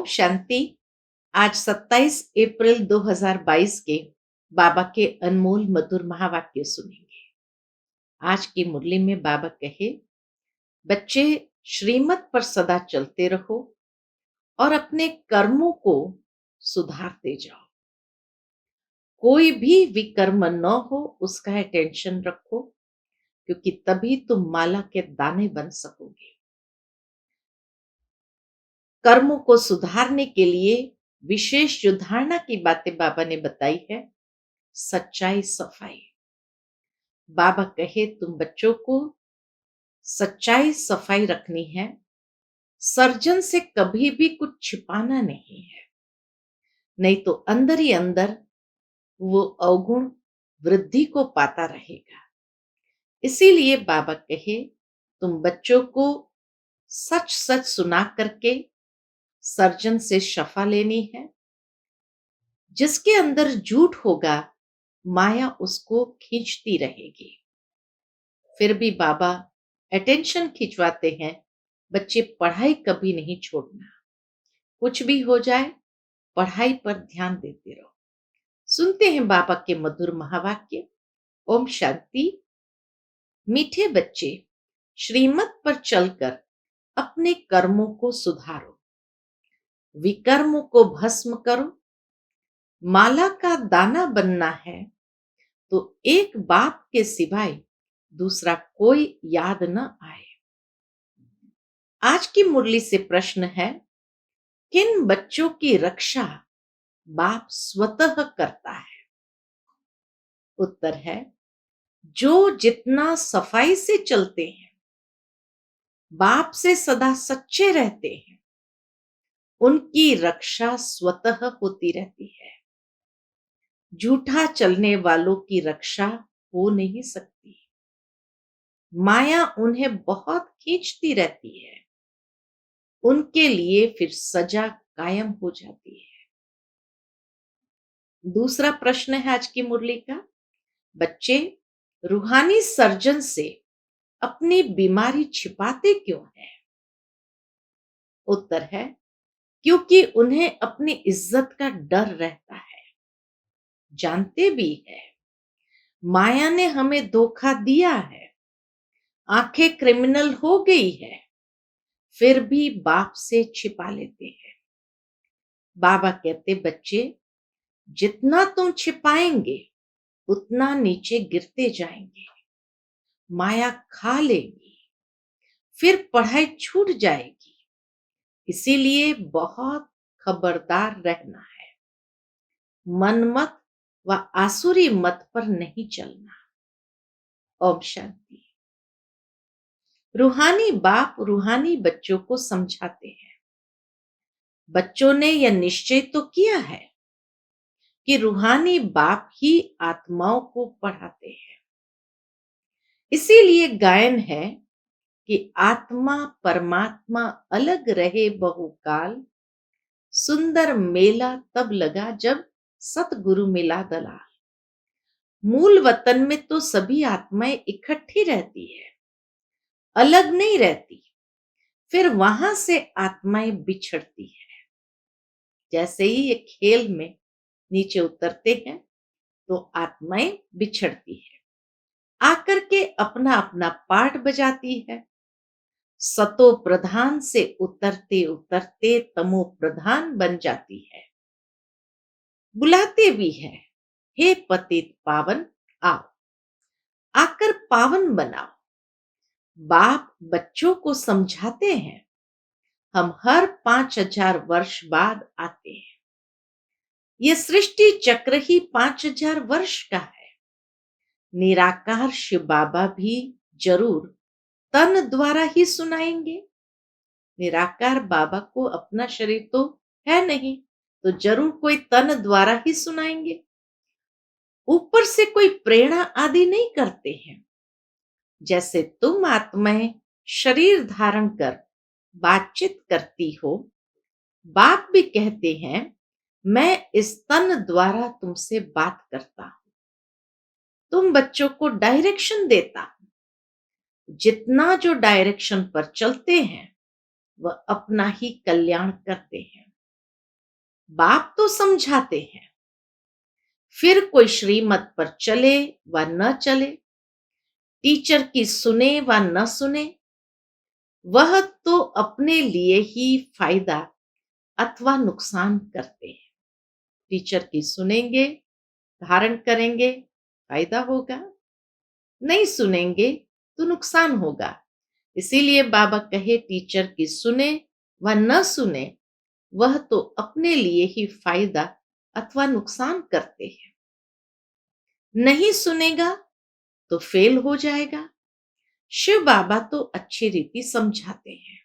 शांति। आज 27 अप्रैल 2022 के बाबा के अनमोल मधुर महावाक्य सुनेंगे। आज की मुरली में बाबा कहे, बच्चे श्रीमत पर सदा चलते रहो और अपने कर्मों को सुधारते जाओ। कोई भी विकर्म न हो उसका टेंशन रखो, क्योंकि तभी तुम माला के दाने बन सकोगे। कर्मों को सुधारने के लिए विशेष जो धारणा की बातें बाबा ने बताई है, सच्चाई सफाई। बाबा कहे तुम बच्चों को सच्चाई सफाई रखनी है, सर्जन से कभी भी कुछ छिपाना नहीं है, नहीं तो अंदर ही अंदर वो अवगुण वृद्धि को पाता रहेगा। इसीलिए बाबा कहे तुम बच्चों को सच सच सुना करके सर्जन से शफा लेनी है। जिसके अंदर झूठ होगा माया उसको खींचती रहेगी। फिर भी बाबा अटेंशन खिंचवाते हैं, बच्चे पढ़ाई कभी नहीं छोड़ना, कुछ भी हो जाए पढ़ाई पर ध्यान देते रहो। सुनते हैं बाबा के मधुर महावाक्य। ओम शांति। मीठे बच्चे, श्रीमत पर चलकर अपने कर्मों को सुधारो, विकर्मों को भस्म करो। माला का दाना बनना है तो एक बाप के सिवाय दूसरा कोई याद न आए। आज की मुरली से प्रश्न है, किन बच्चों की रक्षा बाप स्वतः करता है? उत्तर है, जो जितना सफाई से चलते हैं, बाप से सदा सच्चे रहते हैं, उनकी रक्षा स्वतः होती रहती है। झूठा चलने वालों की रक्षा हो नहीं सकती। माया उन्हें बहुत खींचती रहती है, उनके लिए फिर सजा कायम हो जाती है। दूसरा प्रश्न है आज की मुरली का, बच्चे रूहानी सर्जन से अपनी बीमारी छिपाते क्यों हैं? उत्तर है, क्योंकि उन्हें अपनी इज्जत का डर रहता है। जानते भी है माया ने हमें धोखा दिया है, आंखें क्रिमिनल हो गई है, फिर भी बाप से छिपा लेते हैं। बाबा कहते, बच्चे जितना तुम छिपाएंगे उतना नीचे गिरते जाएंगे, माया खा लेगी, फिर पढ़ाई छूट जाएगी। इसीलिए बहुत खबरदार रहना है, मनमत व आसुरी मत पर नहीं चलना। ओम शांति। रूहानी बाप रूहानी बच्चों को समझाते हैं। बच्चों ने यह निश्चय तो किया है कि रूहानी बाप ही आत्माओं को पढ़ाते हैं। इसीलिए गायन है कि आत्मा परमात्मा अलग रहे बहुकाल, सुंदर मेला तब लगा जब सतगुरु मिला दलाल। मूल वतन में तो सभी आत्माएं इकट्ठी रहती है, अलग नहीं रहती। फिर वहां से आत्माएं बिछड़ती है। जैसे ही ये खेल में नीचे उतरते हैं तो आत्माएं बिछड़ती है, आकर के अपना अपना पार्ट बजाती है। सतो प्रधान से उतरते उतरते तमो प्रधान बन जाती है। बुलाते भी है, हे पतित पावन आओ, आकर पावन बनाओ। बाप बच्चों को समझाते हैं, हम हर 5000 वर्ष बाद आते हैं। ये सृष्टि चक्र ही 5000 वर्ष का है। निराकार शिव बाबा भी जरूर तन द्वारा ही सुनाएंगे। निराकार बाबा को अपना शरीर तो है नहीं, तो जरूर कोई तन द्वारा ही सुनाएंगे। ऊपर से कोई प्रेरणा आदि नहीं करते हैं। जैसे तुम आत्माएं शरीर धारण कर बातचीत करती हो, बाप भी कहते हैं, मैं इस तन द्वारा तुमसे बात करता हूं, तुम बच्चों को डायरेक्शन देता हूं। जितना जो डायरेक्शन पर चलते हैं वह अपना ही कल्याण करते हैं। बाप तो समझाते हैं, फिर कोई श्रीमत पर चले व न चले, टीचर की सुने व न सुने, वह तो अपने लिए ही फायदा अथवा नुकसान करते हैं। टीचर की सुनेंगे, धारण करेंगे, फायदा होगा, नहीं सुनेंगे तो नुकसान होगा। इसीलिए बाबा कहे टीचर की सुने व न सुने, वह तो अपने लिए ही फायदा अथवा नुकसान करते हैं। नहीं सुनेगा तो फेल हो जाएगा। शिव बाबा तो अच्छी रीति समझाते हैं।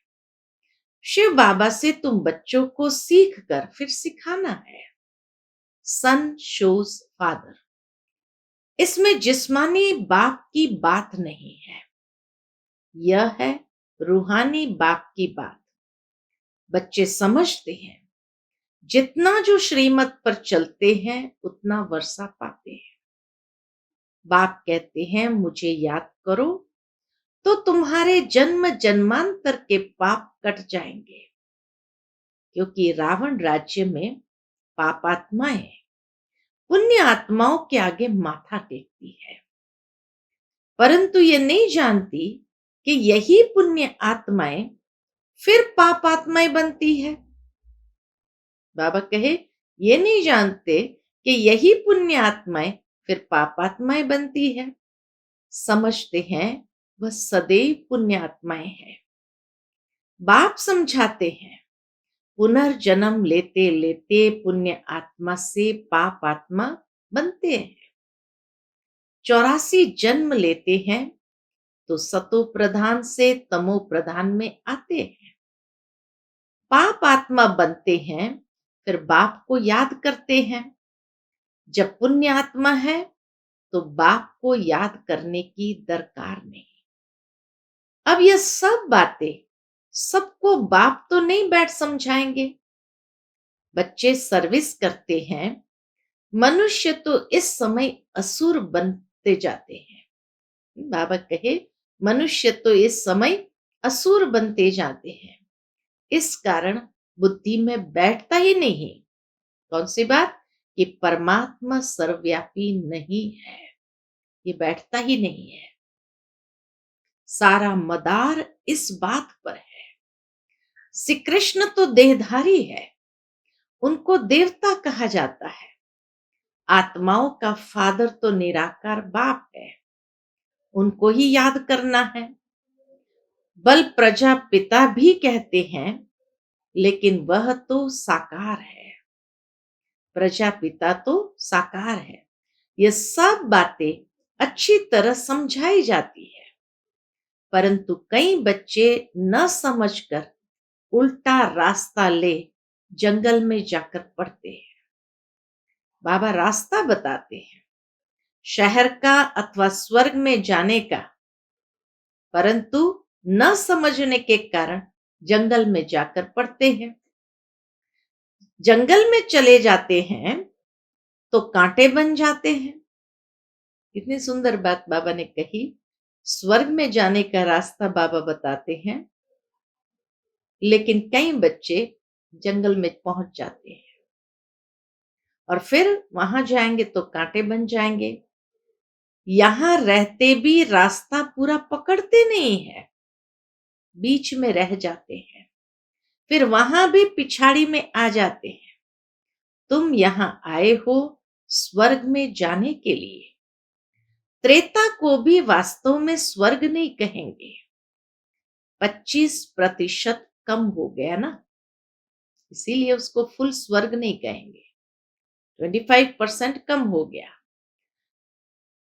शिव बाबा से तुम बच्चों को सीख कर फिर सिखाना है। सन शोज फादर, इसमें जिस्मानी बाप की बात नहीं है, यह है रूहानी बाप की बात। बच्चे समझते हैं, जितना जो श्रीमत पर चलते हैं उतना वर्षा पाते हैं। बाप कहते हैं मुझे याद करो तो तुम्हारे जन्म जन्मांतर के पाप कट जाएंगे, क्योंकि रावण राज्य में पापात्माएं पुण्य आत्माओं के आगे माथा टेकती है, परंतु ये नहीं जानती कि यही पुण्य आत्माएं फिर पाप आत्माएं बनती है। बाबा कहे ये नहीं जानते कि यही पुण्य आत्माएं फिर पाप आत्माएं बनती है। समझते हैं वह सदैव पुण्य आत्माएं हैं। बाप समझाते हैं, पुनर्जन्म लेते लेते पुण्य आत्मा से पाप आत्मा बनते हैं। 84 जन्म लेते हैं तो सतो प्रधान से तमो प्रधान में आते हैं। पाप आत्मा बनते हैं, फिर बाप को याद करते हैं। जब पुण्य आत्मा है तो बाप को याद करने की दरकार नहीं। अब यह सब बातें सबको बाप तो नहीं बैठ समझाएंगे। बच्चे सर्विस करते हैं, मनुष्य तो इस समय असुर बनते जाते हैं। बाबा कहे मनुष्य तो इस समय असुर बनते जाते हैं। इस कारण बुद्धि में बैठता ही नहीं। कौन सी बात? कि परमात्मा सर्वव्यापी नहीं है, ये बैठता ही नहीं है। सारा मदार इस बात पर है। श्री कृष्ण तो देहधारी है, उनको देवता कहा जाता है। आत्माओं का फादर तो निराकार बाप है, उनको ही याद करना है। बल प्रजापिता भी कहते हैं, लेकिन वह तो साकार है। प्रजापिता तो साकार है। ये सब बातें अच्छी तरह समझाई जाती है, परंतु कई बच्चे न समझकर उल्टा रास्ता ले जंगल में जाकर पड़ते हैं। बाबा रास्ता बताते हैं, शहर का अथवा स्वर्ग में जाने का, परंतु न समझने के कारण जंगल में जाकर पड़ते हैं। जंगल में चले जाते हैं तो कांटे बन जाते हैं। कितनी सुंदर बात बाबा ने कही। स्वर्ग में जाने का रास्ता बाबा बताते हैं, लेकिन कई बच्चे जंगल में पहुंच जाते हैं और फिर वहां जाएंगे तो कांटे बन जाएंगे। यहां रहते भी रास्ता पूरा पकड़ते नहीं है, बीच में रह जाते हैं, फिर वहां भी पिछाड़ी में आ जाते हैं। तुम यहां आए हो स्वर्ग में जाने के लिए। त्रेता को भी वास्तव में स्वर्ग नहीं कहेंगे। 25% कम हो गया ना, इसीलिए उसको फुल स्वर्ग नहीं कहेंगे। 25% कम हो गया,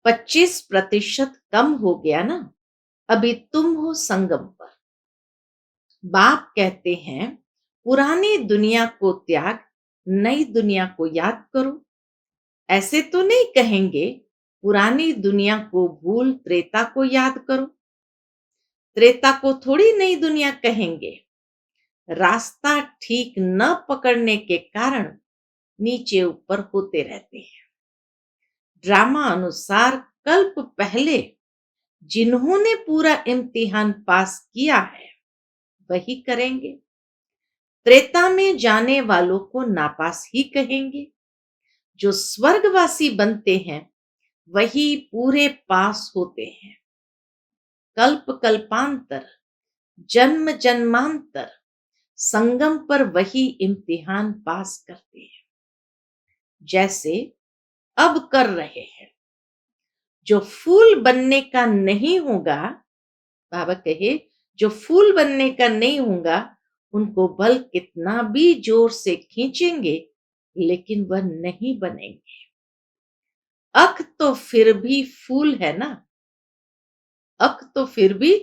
25% कम हो गया ना। अभी तुम हो संगम पर। बाप कहते हैं पुरानी दुनिया को त्याग, नई दुनिया को याद करो। ऐसे तो नहीं कहेंगे पुरानी दुनिया को भूल त्रेता को याद करो। त्रेता को थोड़ी नई दुनिया कहेंगे। रास्ता ठीक न पकड़ने के कारण नीचे ऊपर होते रहते हैं। ड्रामा अनुसार कल्प पहले जिन्होंने पूरा इम्तिहान पास किया है वही करेंगे। त्रेता में जाने वालों को नापास ही कहेंगे। जो स्वर्गवासी बनते हैं वही पूरे पास होते हैं। कल्प कल्पांतर, जन्म जन्मांतर, संगम पर वही इम्तिहान पास करते हैं, जैसे अब कर रहे हैं। जो फूल बनने का नहीं होगा, बाबा कहे, जो फूल बनने का नहीं होगा, उनको बल कितना भी जोर से खींचेंगे लेकिन वह नहीं बनेंगे। अख तो फिर भी फूल है ना, अख तो फिर भी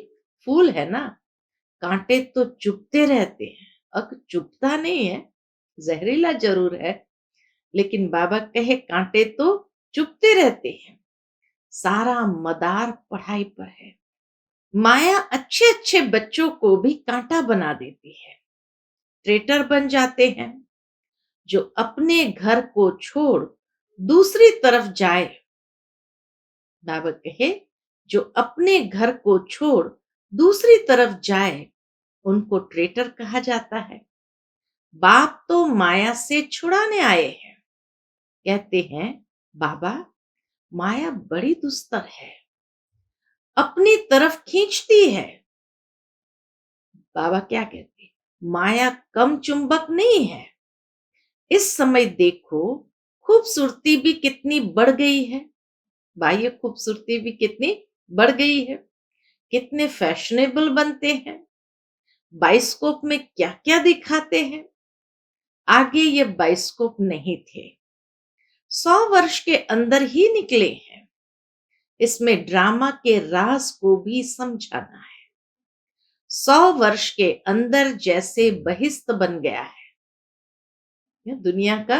फूल है ना। कांटे तो चुभते रहते हैं, अख चुभता नहीं है, जहरीला जरूर है, लेकिन बाबा कहे कांटे तो चुभते रहते हैं। सारा मदार पढ़ाई पर है। माया अच्छे अच्छे बच्चों को भी कांटा बना देती है, ट्रेटर बन जाते हैं। जो अपने घर को छोड़ दूसरी तरफ जाए, बाबा कहे, जो अपने घर को छोड़ दूसरी तरफ जाए उनको ट्रेटर कहा जाता है। बाप तो माया से छुड़ाने आए हैं। कहते हैं बाबा, माया बड़ी दुस्तर है, अपनी तरफ खींचती है। बाबा क्या कहते हैं, माया कम चुंबक नहीं है। इस समय देखो खूबसूरती भी कितनी बढ़ गई है, बाह्य खूबसूरती भी कितनी बढ़ गई है। कितने फैशनेबल बनते हैं, बाइस्कोप में क्या क्या दिखाते हैं। आगे ये बाइस्कोप नहीं थे, 100 वर्ष के अंदर ही निकले हैं। इसमें ड्रामा के राज को भी समझाना है। 100 वर्ष के अंदर जैसे बहिस्त बन गया है दुनिया का,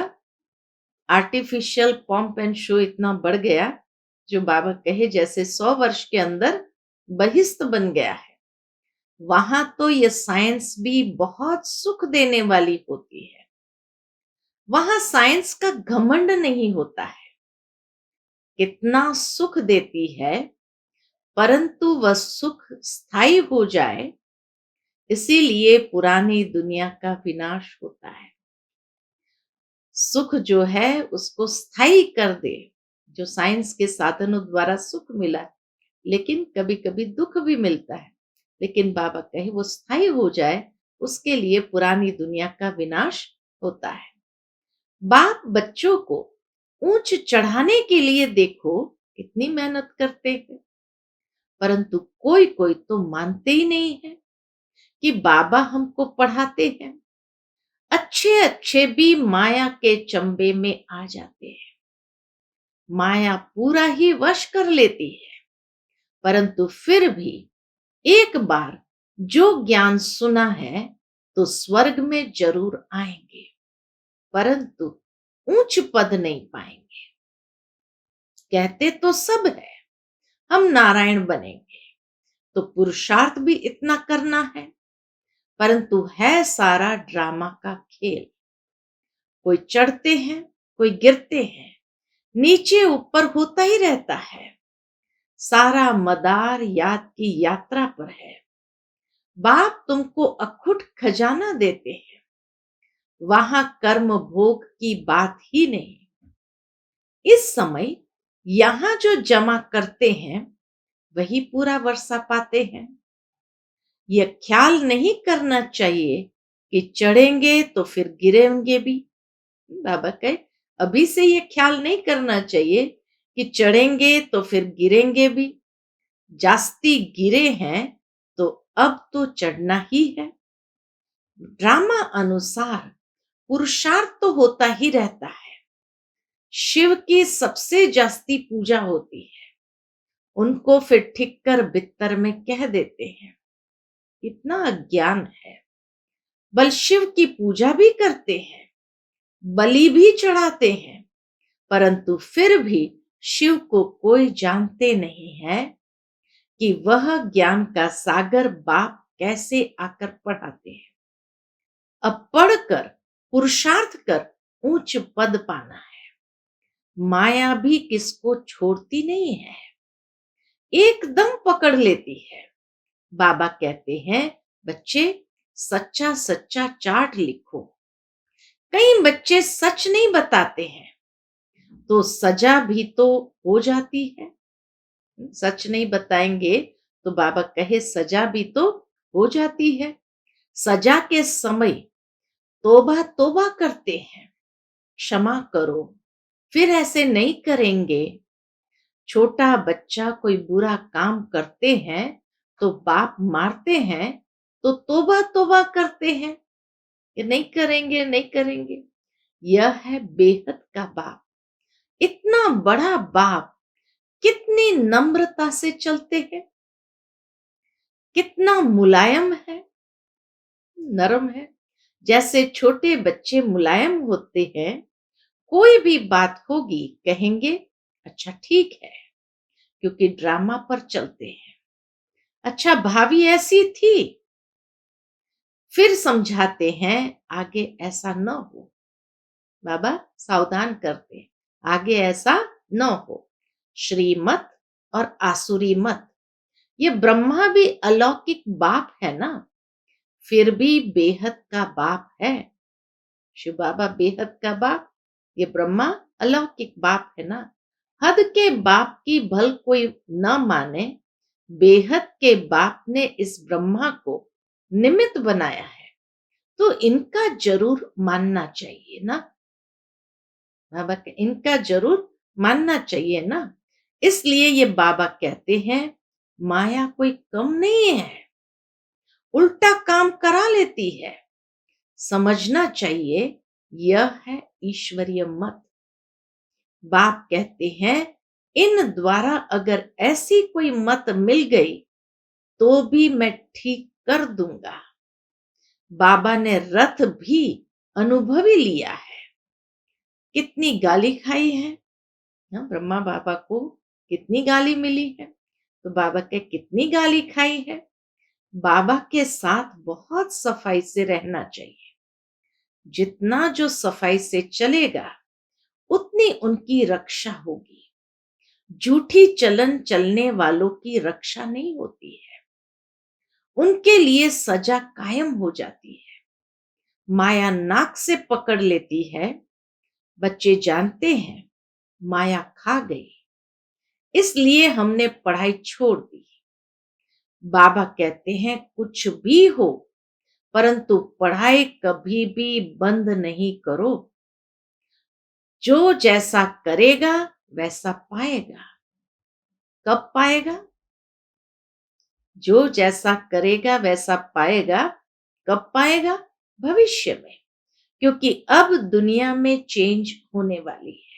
आर्टिफिशियल पॉम्प एंड शो इतना बढ़ गया, जो बाबा कहे जैसे 100 वर्ष के अंदर बहिस्त बन गया है। वहां तो ये साइंस भी बहुत सुख देने वाली होती है। वहां साइंस का घमंड नहीं होता है, कितना सुख देती है, परंतु वह सुख स्थायी हो जाए, इसीलिए पुरानी दुनिया का विनाश होता है। सुख जो है उसको स्थायी कर दे, जो साइंस के साधनों द्वारा सुख मिला, लेकिन कभी कभी दुख भी मिलता है, लेकिन बाबा कहे वो स्थायी हो जाए, उसके लिए पुरानी दुनिया का विनाश होता है। बाप बच्चों को ऊंच चढ़ाने के लिए देखो कितनी मेहनत करते हैं, परंतु कोई कोई तो मानते ही नहीं है कि बाबा हमको पढ़ाते हैं। अच्छे अच्छे भी माया के चंबे में आ जाते हैं, माया पूरा ही वश कर लेती है, परंतु फिर भी एक बार जो ज्ञान सुना है तो स्वर्ग में जरूर आएंगे, परंतु ऊंच पद नहीं पाएंगे। कहते तो सब है हम नारायण बनेंगे, तो पुरुषार्थ भी इतना करना है, परंतु है सारा ड्रामा का खेल। कोई चढ़ते हैं, कोई गिरते हैं, नीचे ऊपर होता ही रहता है। सारा मदार याद की यात्रा पर है। बाप तुमको अखुट खजाना देते हैं, वहां कर्म भोग की बात ही नहीं। इस समय यहां जो जमा करते हैं वही पूरा वर्षा पाते हैं। यह ख्याल नहीं करना चाहिए कि चढ़ेंगे तो फिर गिरेंगे भी। बाबा कहे अभी से ये ख्याल नहीं करना चाहिए कि चढ़ेंगे तो फिर गिरेंगे भी। जास्ती गिरे हैं तो अब तो चढ़ना ही है। ड्रामा अनुसार पुरुषार्थ तो होता ही रहता है। शिव की सबसे जास्ती पूजा होती है, उनको फिर ठीक कर बित्तर में कह देते हैं। इतना अज्ञान है। बल शिव की पूजा भी करते हैं, बलि भी चढ़ाते हैं, परंतु फिर भी शिव को कोई जानते नहीं है कि वह ज्ञान का सागर बाप कैसे आकर पढ़ाते हैं। अब पढ़कर पुरुषार्थ कर ऊंच पद पाना है। माया भी किसको छोड़ती नहीं है, एकदम पकड़ लेती है। बाबा कहते हैं बच्चे सच्चा सच्चा चार्ट लिखो। कई बच्चे सच नहीं बताते हैं तो सजा भी तो हो जाती है। सच नहीं बताएंगे तो बाबा कहे सजा भी तो हो जाती है। सजा के समय तौबा तौबा करते हैं, क्षमा करो, फिर ऐसे नहीं करेंगे। छोटा बच्चा कोई बुरा काम करते हैं तो बाप मारते हैं तो तौबा तौबा करते हैं कि नहीं करेंगे नहीं करेंगे। यह है बेहद का बाप। इतना बड़ा बाप कितनी नम्रता से चलते हैं, कितना मुलायम है, नरम है। जैसे छोटे बच्चे मुलायम होते हैं, कोई भी बात होगी कहेंगे अच्छा ठीक है, क्योंकि ड्रामा पर चलते हैं। अच्छा भाभी ऐसी थी, फिर समझाते हैं आगे ऐसा न हो। बाबा सावधान करते, आगे ऐसा न हो। श्रीमत और आसुरी मत। ये ब्रह्मा भी अलौकिक बाप है ना, फिर भी बेहद का बाप है। शिव बाबा बेहद का बाप, ये ब्रह्मा अलौकिक बाप है ना। हद के बाप की भल कोई न माने, बेहद के बाप ने इस ब्रह्मा को निमित्त बनाया है तो इनका जरूर मानना चाहिए ना। बाबा के इनका जरूर मानना चाहिए ना। इसलिए ये बाबा कहते हैं माया कोई कम नहीं है, उल्टा काम करा लेती है। समझना चाहिए यह है ईश्वरीय मत। बाप कहते हैं इन द्वारा अगर ऐसी कोई मत मिल गई तो भी मैं ठीक कर दूंगा। बाबा ने रथ भी अनुभवी लिया है। कितनी गाली खाई है ना, ब्रह्मा बाबा को कितनी गाली मिली है तो बाबा के कितनी गाली खाई है। बाबा के साथ बहुत सफाई से रहना चाहिए। जितना जो सफाई से चलेगा उतनी उनकी रक्षा होगी। झूठी चलन चलने वालों की रक्षा नहीं होती है, उनके लिए सजा कायम हो जाती है। माया नाक से पकड़ लेती है। बच्चे जानते हैं माया खा गई, इसलिए हमने पढ़ाई छोड़ दी। बाबा कहते हैं कुछ भी हो परंतु पढ़ाई कभी भी बंद नहीं करो। जो जैसा करेगा वैसा पाएगा। कब पाएगा? जो जैसा करेगा वैसा पाएगा। कब पाएगा? भविष्य में, क्योंकि अब दुनिया में चेंज होने वाली है।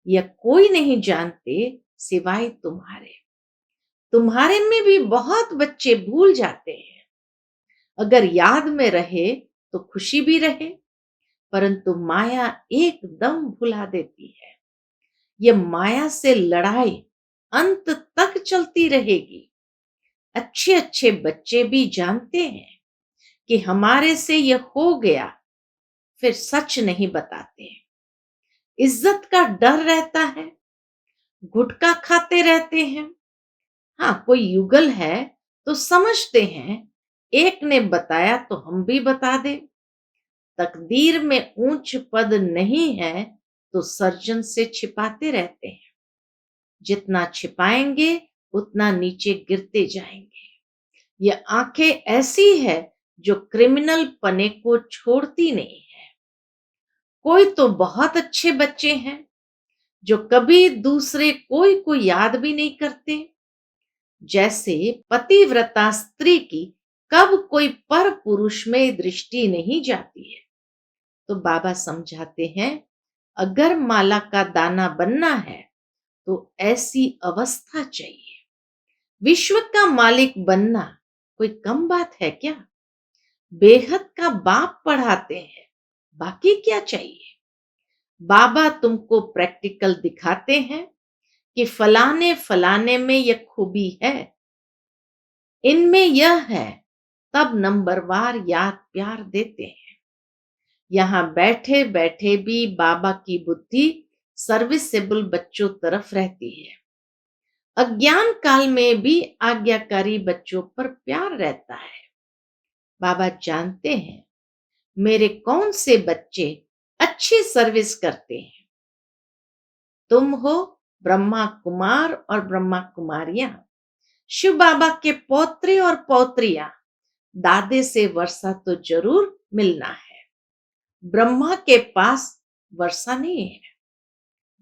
यह कोई नहीं जानते सिवाय तुम्हारे। तुम्हारे में भी बहुत बच्चे भूल जाते हैं। अगर याद में रहे तो खुशी भी रहे, परंतु माया एकदम भुला देती है। यह माया से लड़ाई अंत तक चलती रहेगी। अच्छे अच्छे बच्चे भी जानते हैं कि हमारे से यह हो गया, फिर सच नहीं बताते। इज्जत का डर रहता है, गुटखा खाते रहते हैं। हाँ कोई युगल है तो समझते हैं एक ने बताया तो हम भी बता दे। तकदीर में ऊंच पद नहीं है तो सर्जन से छिपाते रहते हैं। जितना छिपाएंगे उतना नीचे गिरते जाएंगे। ये आंखें ऐसी है जो क्रिमिनल पने को छोड़ती नहीं है। कोई तो बहुत अच्छे बच्चे हैं जो कभी दूसरे कोई को याद भी नहीं करते। जैसे पतिव्रता स्त्री की कब कोई पर पुरुष में दृष्टि नहीं जाती है। तो बाबा समझाते हैं अगर माला का दाना बनना है तो ऐसी अवस्था चाहिए। विश्व का मालिक बनना कोई कम बात है क्या? बेहद का बाप पढ़ाते हैं, बाकी क्या चाहिए। बाबा तुमको प्रैक्टिकल दिखाते हैं कि फलाने फलाने में यह खूबी है, इनमें यह है, तब नंबरवार याद प्यार देते हैं। यहां बैठे बैठे भी बाबा की बुद्धि सर्विसेबल बच्चों तरफ रहती है। अज्ञान काल में भी आज्ञाकारी बच्चों पर प्यार रहता है। बाबा जानते हैं मेरे कौन से बच्चे अच्छी सर्विस करते हैं। तुम हो ब्रह्मा कुमार और ब्रह्मा कुमारियां, शिव बाबा के पौत्रे और पौत्रियां। दादे से वर्षा तो जरूर मिलना है। ब्रह्मा के पास वर्षा नहीं है।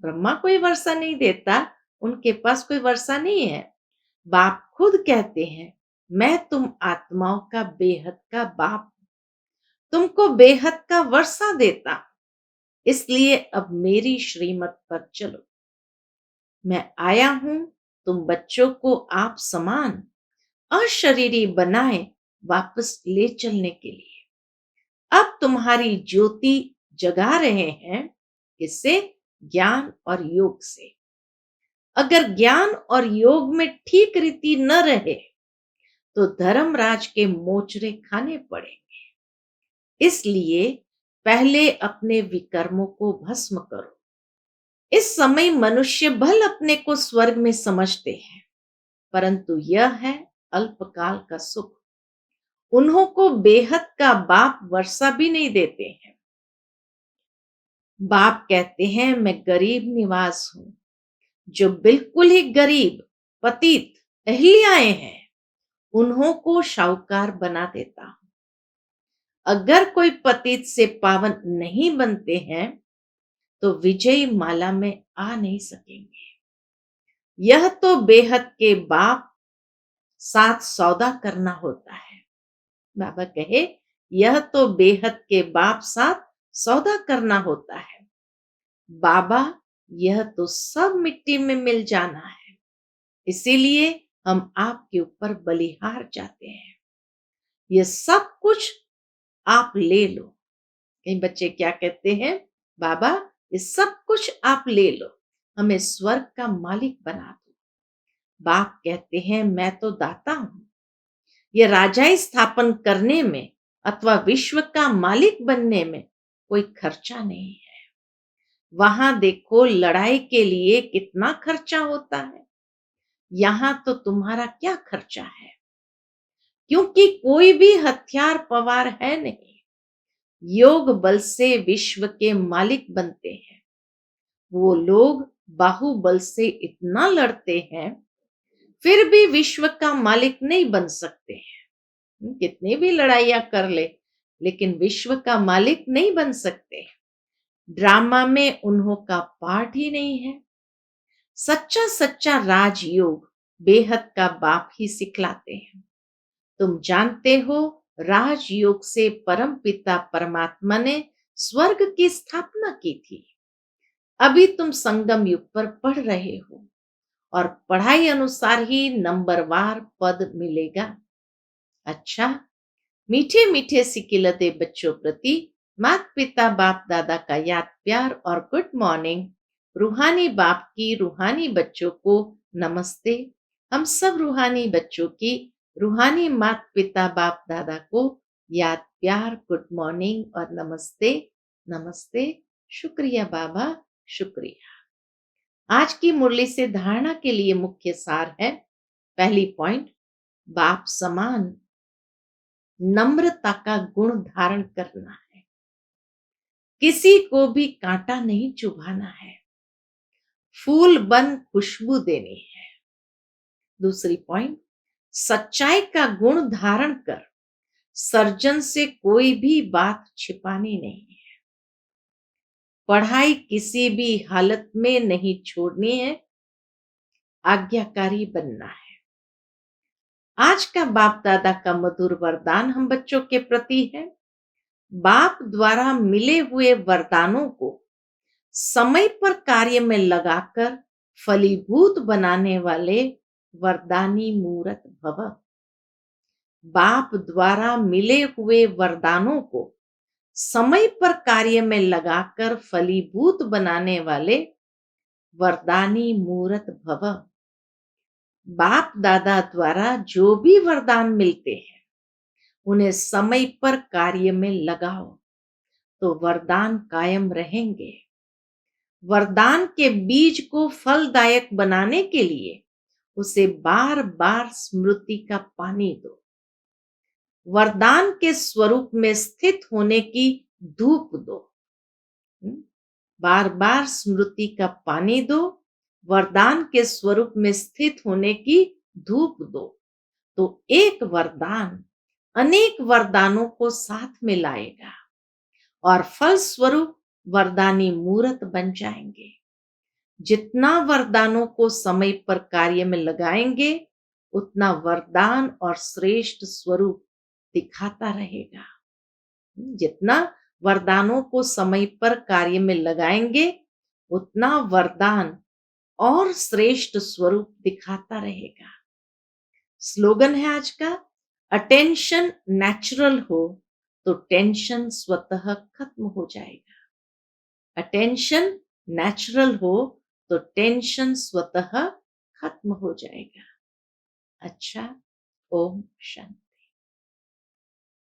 ब्रह्मा कोई वर्षा नहीं देता, उनके पास कोई वर्षा नहीं है। बाप खुद कहते हैं, मैं तुम आत्माओं का बेहद का बाप हूं, तुमको बेहद का वर्षा देता हूं। इसलिए अब मेरी श्रीमत पर चलो। मैं आया हूं तुम बच्चों को आप समान अशरीरी बनाए वापस ले चलने के लिए। अब तुम्हारी ज्योति जगा रहे हैं। किससे? ज्ञान और योग से। अगर ज्ञान और योग में ठीक रीति न रहे तो धर्मराज के मोचरे खाने पड़ेंगे। इसलिए पहले अपने विकर्मों को भस्म करो। इस समय मनुष्य भल अपने को स्वर्ग में समझते हैं, परंतु यह है अल्पकाल का सुख। उन्हों को बेहद का बाप वर्षा भी नहीं देते हैं। बाप कहते हैं, मैं गरीब निवास हूं। जो बिल्कुल ही गरीब पतित अहिल्याएं हैं, उन्हों को शाहूकार बना देता हूं। अगर कोई पतित से पावन नहीं बनते हैं तो विजयी माला में आ नहीं सकेंगे। यह तो बेहद के बाप साथ सौदा करना होता है। बाबा कहे, यह तो बेहद के बाप साथ सौदा करना होता है। बाबा, यह तो सब मिट्टी में मिल जाना है। इसीलिए हम आपके ऊपर बलिहार जाते हैं। ये सब कुछ आप ले लो। कई बच्चे क्या कहते हैं, बाबा ये सब कुछ आप ले लो, हमें स्वर्ग का मालिक बना दो। बाप कहते हैं, मैं तो दाता हूं। ये राजाई स्थापन करने में अथवा विश्व का मालिक बनने में कोई खर्चा नहीं है। वहां देखो लड़ाई के लिए कितना खर्चा होता है। यहां तो तुम्हारा क्या खर्चा है, क्योंकि कोई भी हथियार पवार है नहीं। योग बल से विश्व के मालिक बनते हैं। वो लोग बाहुबल से इतना लड़ते हैं, फिर भी विश्व का मालिक नहीं बन सकते हैं। कितनी भी लड़ाइयां कर ले, लेकिन विश्व का मालिक नहीं बन सकते। ड्रामा में उन्हों का पार्ट ही नहीं है। सच्चा सच्चा राजयोग बेहद का बाप ही सिखलाते हैं। तुम जानते हो, राजयोग से परम पिता परमात्मा ने स्वर्ग की स्थापना की थी। अभी तुम संगम युग पर पढ़ रहे हो और पढ़ाई अनुसार ही नंबरवार पद मिलेगा। अच्छा, मीठे मीठे सिकिलते बच्चों प्रति माता पिता बाप दादा का याद प्यार और गुड मॉर्निंग। रूहानी बाप की रूहानी बच्चों को नमस्ते। हम सब रूहानी बच्चों की रूहानी माता पिता बाप दादा को याद प्यार, गुड मॉर्निंग और नमस्ते। नमस्ते। शुक्रिया बाबा, शुक्रिया। आज की मुरली से धारणा के लिए मुख्य सार है। पहली पॉइंट, बाप समान नम्रता का गुण धारण करना है। किसी को भी कांटा नहीं चुभाना है। फूल बन खुशबू देनी है। दूसरी पॉइंट, सच्चाई का गुण धारण कर सर्जन से कोई भी बात छिपानी नहीं है। पढ़ाई किसी भी हालत में नहीं छोड़नी है। आज्ञाकारी बनना है। आज का बाप दादा का मधुर वरदान हम बच्चों के प्रति है। बाप द्वारा मिले हुए वरदानों को समय पर कार्य में लगाकर फलीभूत बनाने वाले वरदानी मूरत भव। बाप द्वारा मिले हुए वरदानों को समय पर कार्य में लगाकर फलीभूत बनाने वाले वरदानी मूरत भव। बाप दादा द्वारा जो भी वरदान मिलते हैं, उन्हें समय पर कार्य में लगाओ तो वरदान कायम रहेंगे। वरदान के बीज को फलदायक बनाने के लिए उसे बार बार स्मृति का पानी दो। वरदान के स्वरूप में स्थित होने की धूप दो। बार बार स्मृति का पानी दो, वरदान के स्वरूप में स्थित होने की धूप दो, तो एक वरदान अनेक वरदानों को साथ में लाएगा और फल स्वरूप वरदानी मूर्त बन जाएंगे। जितना वरदानों को समय पर कार्य में लगाएंगे, उतना वरदान और श्रेष्ठ स्वरूप दिखाता रहेगा। जितना वरदानों को समय पर कार्य में लगाएंगे, उतना वरदान और श्रेष्ठ स्वरूप दिखाता रहेगा। स्लोगन है आज का, अटेंशन नेचुरल हो तो टेंशन स्वतः खत्म हो जाएगा। अटेंशन नेचुरल हो तो टेंशन स्वतः खत्म हो जाएगा। अच्छा, ओम शांति।